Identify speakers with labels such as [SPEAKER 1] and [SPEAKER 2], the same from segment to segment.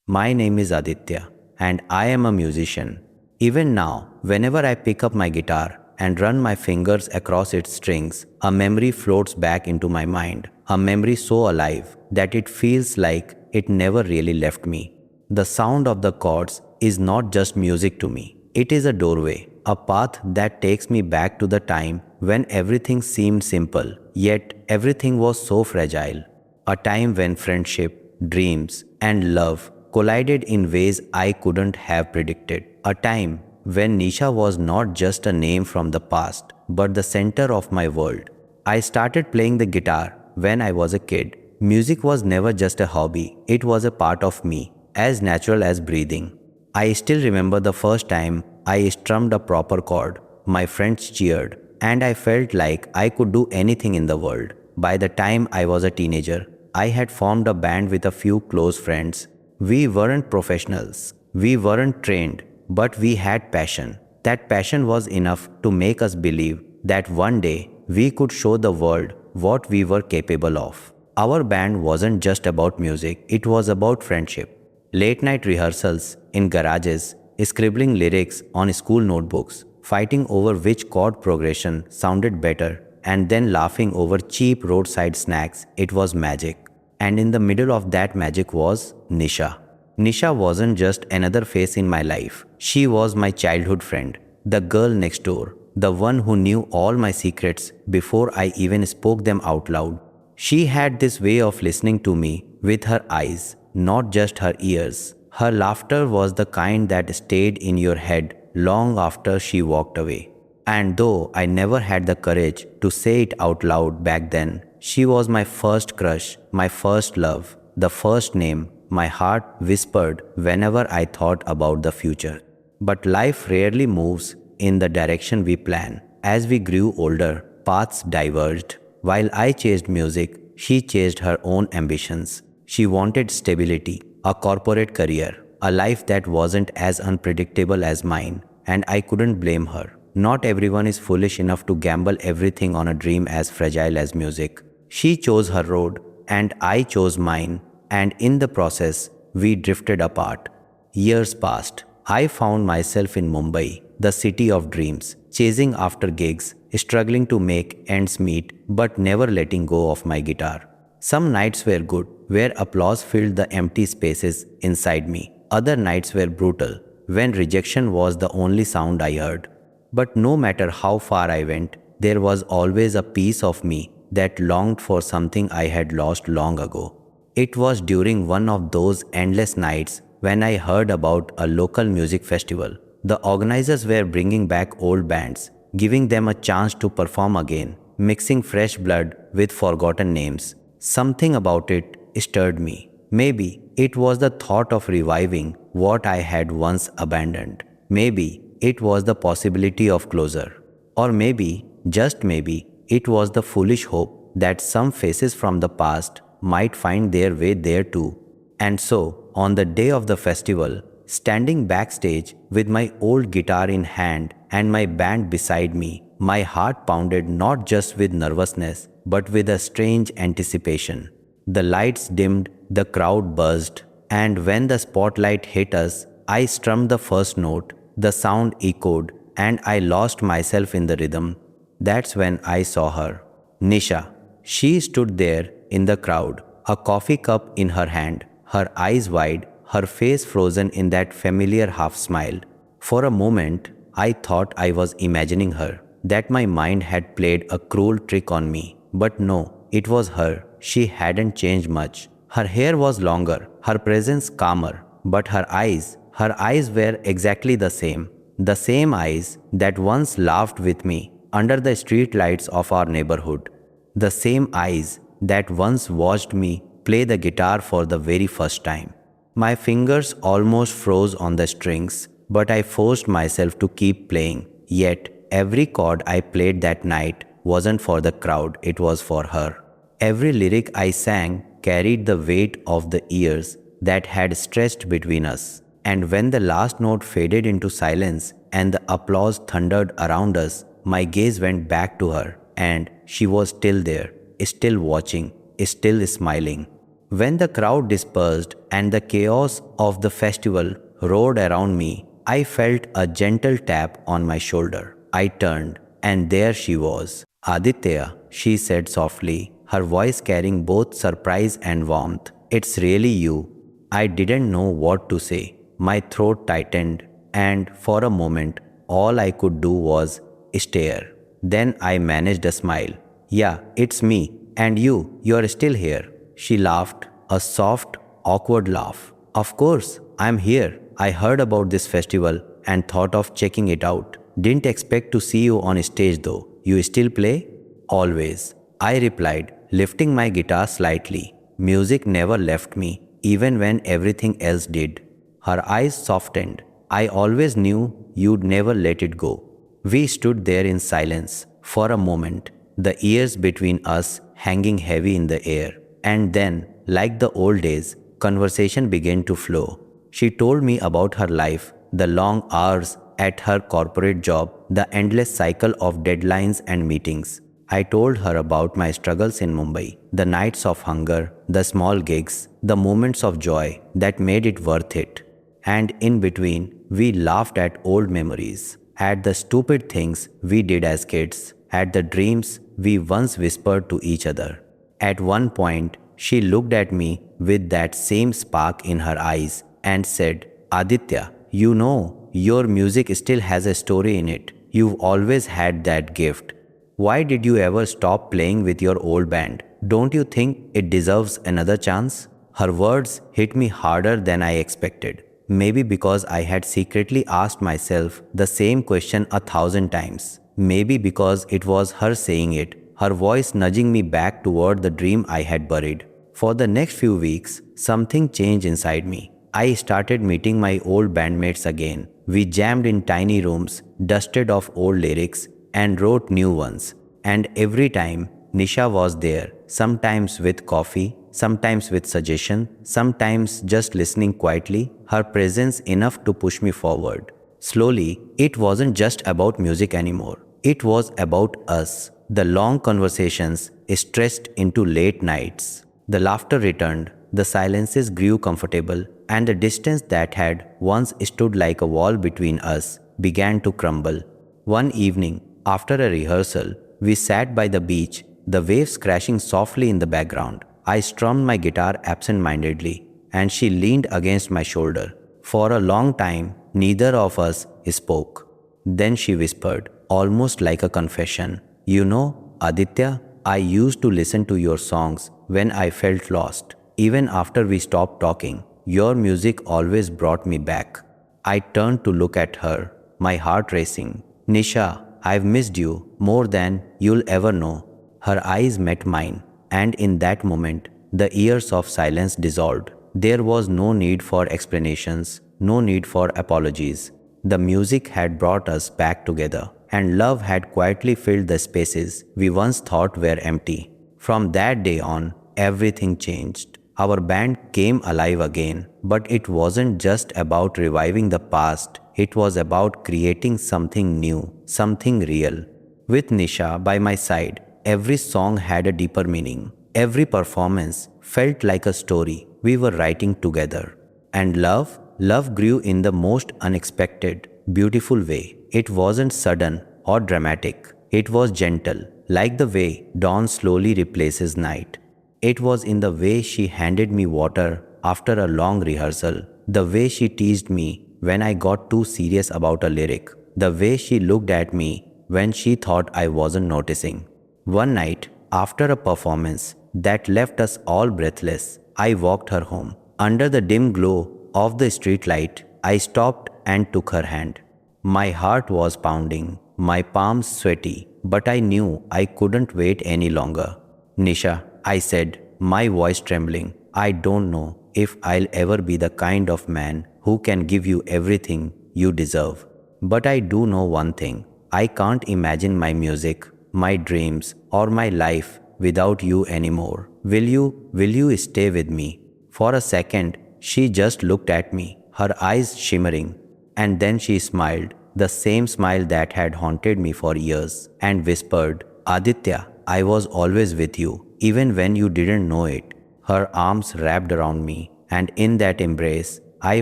[SPEAKER 1] My name is Aditya, and I am a musician. Even now, whenever I pick up my guitar and run my fingers across its strings, a memory floats back into my mind, a memory so alive that it feels like it never really left me. The sound of the chords is not just music to me, it is a doorway, a path that takes me back to the time when everything seemed simple, yet everything was so fragile. A time when friendship, dreams, and love collided in ways I couldn't have predicted. A time when Nisha was not just a name from the past, but the center of my world. I started playing the guitar when I was a kid. Music was never just a hobby, it was a part of me, as natural as breathing. I still remember the first time I strummed a proper chord. My friends cheered, and I felt like I could do anything in the world. By the time I was a teenager, I had formed a band with a few close friends. We weren't professionals, we weren't trained, but we had passion. That passion was enough to make us believe that one day we could show the world what we were capable of. Our band wasn't just about music, it was about friendship. Late night rehearsals in garages, scribbling lyrics on school notebooks, fighting over which chord progression sounded better, and then laughing over cheap roadside snacks. It was magic. And in the middle of that magic was Nisha. Nisha wasn't just another face in my life. She was my childhood friend, the girl next door, the one who knew all my secrets before I even spoke them out loud. She had this way of listening to me with her eyes, not just her ears. Her laughter was the kind that stayed in your head long after she walked away. And though I never had the courage to say it out loud back then, she was my first crush, my first love, the first name my heart whispered whenever I thought about the future. But life rarely moves in the direction we plan. As we grew older, paths diverged. While I chased music, she chased her own ambitions. She wanted stability, a corporate career, a life that wasn't as unpredictable as mine, and I couldn't blame her. Not everyone is foolish enough to gamble everything on a dream as fragile as music. She chose her road, and I chose mine, and in the process, we drifted apart. Years passed. I found myself in Mumbai, the city of dreams, chasing after gigs, struggling to make ends meet, but never letting go of my guitar. Some nights were good, where applause filled the empty spaces inside me. Other nights were brutal, when rejection was the only sound I heard. But no matter how far I went, there was always a piece of me that longed for something I had lost long ago. It was during one of those endless nights when I heard about a local music festival. The organizers were bringing back old bands, giving them a chance to perform again, mixing fresh blood with forgotten names. Something about it stirred me. Maybe it was the thought of reviving what I had once abandoned. Maybe it was the possibility of closure. Or maybe, just maybe, it was the foolish hope that some faces from the past might find their way there too. And so, on the day of the festival, standing backstage with my old guitar in hand and my band beside me, my heart pounded not just with nervousness, but with a strange anticipation. The lights dimmed, the crowd buzzed, and when the spotlight hit us, I strummed the first note, the sound echoed, and I lost myself in the rhythm. That's when I saw her. Nisha. She stood there in the crowd, a coffee cup in her hand, her eyes wide, her face frozen in that familiar half smile. For a moment, I thought I was imagining her, that my mind had played a cruel trick on me. But no, it was her. She hadn't changed much. Her hair was longer, her presence calmer, but her eyes were exactly the same. The same eyes that once laughed with me under the streetlights of our neighborhood. The same eyes that once watched me play the guitar for the very first time. My fingers almost froze on the strings, but I forced myself to keep playing. Yet, every chord I played that night wasn't for the crowd, it was for her. Every lyric I sang carried the weight of the years that had stretched between us. And when the last note faded into silence and the applause thundered around us, my gaze went back to her, and she was still there, still watching, still smiling. When the crowd dispersed and the chaos of the festival roared around me, I felt a gentle tap on my shoulder. I turned, and there she was. Aditya, she said softly, her voice carrying both surprise and warmth. It's really you. I didn't know what to say. My throat tightened, and for a moment, all I could do was stare. Then I managed a smile. Yeah, it's me. And you're still here. She laughed, a soft, awkward laugh. Of course, I'm here. I heard about this festival and thought of checking it out. Didn't expect to see you on stage though. You still play? Always. I replied, lifting my guitar slightly. Music never left me, even when everything else did. Her eyes softened. I always knew you'd never let it go. We stood there in silence for a moment, the years between us hanging heavy in the air. And then, like the old days, conversation began to flow. She told me about her life, the long hours at her corporate job, the endless cycle of deadlines and meetings. I told her about my struggles in Mumbai, the nights of hunger, the small gigs, the moments of joy that made it worth it. And in between, we laughed at old memories, at the stupid things we did as kids, at the dreams we once whispered to each other. At one point, she looked at me with that same spark in her eyes and said, Aditya, you know, your music still has a story in it. You've always had that gift. Why did you ever stop playing with your old band? Don't you think it deserves another chance? Her words hit me harder than I expected. Maybe because I had secretly asked myself the same question 1,000 times. Maybe because it was her saying it, her voice nudging me back toward the dream I had buried. For the next few weeks, something changed inside me. I started meeting my old bandmates again. We jammed in tiny rooms, dusted off old lyrics, and wrote new ones. And every time, Nisha was there, sometimes with coffee, sometimes with suggestion, sometimes just listening quietly, her presence enough to push me forward. Slowly, it wasn't just about music anymore. It was about us. The long conversations stretched into late nights. The laughter returned, the silences grew comfortable, and the distance that had once stood like a wall between us began to crumble. One evening, after a rehearsal, we sat by the beach, the waves crashing softly in the background. I strummed my guitar absent-mindedly, and she leaned against my shoulder. For a long time, neither of us spoke. Then she whispered, almost like a confession, You know, Aditya, I used to listen to your songs when I felt lost. Even after we stopped talking, your music always brought me back. I turned to look at her, my heart racing. Nisha, I've missed you more than you'll ever know. Her eyes met mine, and in that moment, the years of silence dissolved. There was no need for explanations, no need for apologies. The music had brought us back together, and love had quietly filled the spaces we once thought were empty. From that day on, everything changed. Our band came alive again, but it wasn't just about reviving the past, it was about creating something new, something real. With Nisha by my side, every song had a deeper meaning. Every performance felt like a story we were writing together. And love grew in the most unexpected, beautiful way. It wasn't sudden or dramatic. It was gentle, like the way dawn slowly replaces night. It was in the way she handed me water after a long rehearsal, the way she teased me when I got too serious about a lyric, the way she looked at me when she thought I wasn't noticing. One night, after a performance that left us all breathless, I walked her home. Under the dim glow of the streetlight, I stopped and took her hand. My heart was pounding, my palms sweaty, but I knew I couldn't wait any longer. Nisha, I said, my voice trembling, I don't know if I'll ever be the kind of man who can give you everything you deserve. But I do know one thing. I can't imagine my music, my dreams, or my life without you anymore. Will you stay with me? For a second, she just looked at me, her eyes shimmering, and then she smiled, the same smile that had haunted me for years, and whispered, Aditya, I was always with you, even when you didn't know it. her arms wrapped around me, and in that embrace, I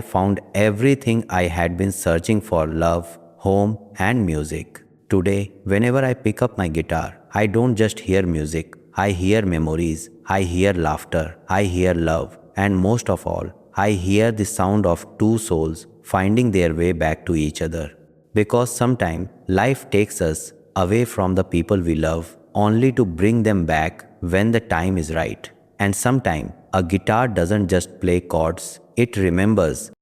[SPEAKER 1] found everything I had been searching for: love, home, and music. Today, whenever I pick up my guitar, I don't just hear music, I hear memories, I hear laughter, I hear love, and most of all, I hear the sound of two souls finding their way back to each other. Because sometimes life takes us away from the people we love only to bring them back when the time is right. And sometimes a guitar doesn't just play chords, it remembers.